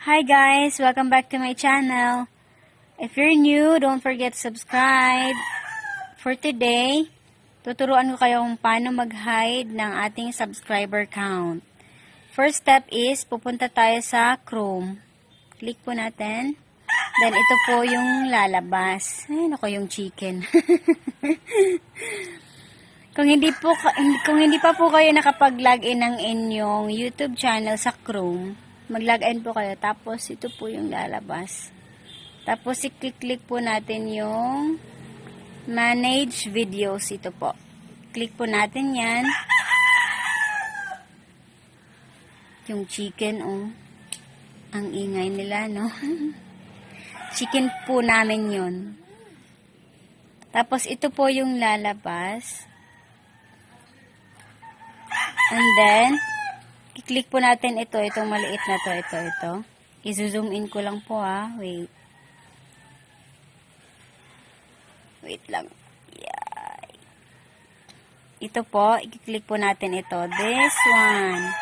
Hi guys! Welcome back to my channel. If you're new, don't forget to subscribe. For today, tuturuan ko kayo kung paano mag-hide ng ating subscriber count. First step is, pupunta tayo sa Chrome. Click po natin. Then, ito po yung lalabas. Ay, naku, yung chicken. Kung hindi pa po kayo nakapag-login ng inyong YouTube channel sa Chrome, mag-login po kayo. Tapos, ito po yung lalabas. Tapos, i-click po natin yung Manage Videos. Ito po. Click po natin yan. Yung chicken, oh. Ang ingay nila, no? Chicken po namin yun. Tapos, ito po yung lalabas. And then, i-click po natin ito, itong maliit na to, ito. I-zoom in ko lang po, wait. Wait lang. Yay. Ito po, i-click po natin ito. This one.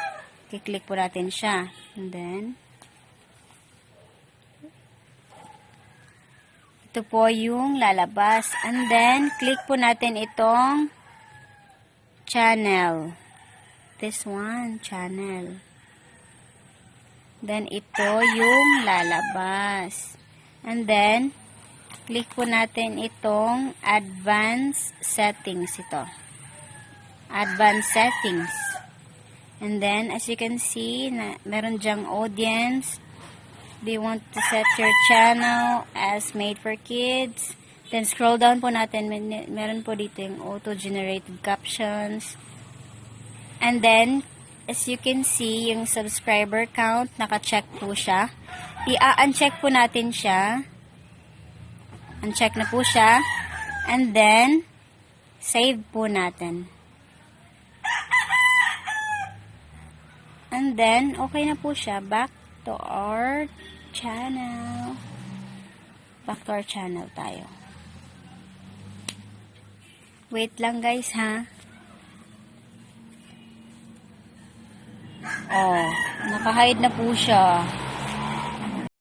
I-click po natin siya. And then, ito po yung lalabas. And then, click po natin itong channel. This one, channel. Then, ito yung lalabas. And then, click po natin itong advanced settings ito. Advanced settings. And then, as you can see, meron dyang audience. Do you want to set your channel as made for kids? Then, scroll down po natin. Meron po dito yung auto-generated captions. And then, as you can see, yung subscriber count, naka-check po siya. I-uncheck po natin siya. Uncheck na po siya. And then, save po natin. And then, okay na po siya. Back to our channel. Back to our channel tayo. Wait lang guys, ha. Oh, naka-hide na po siya.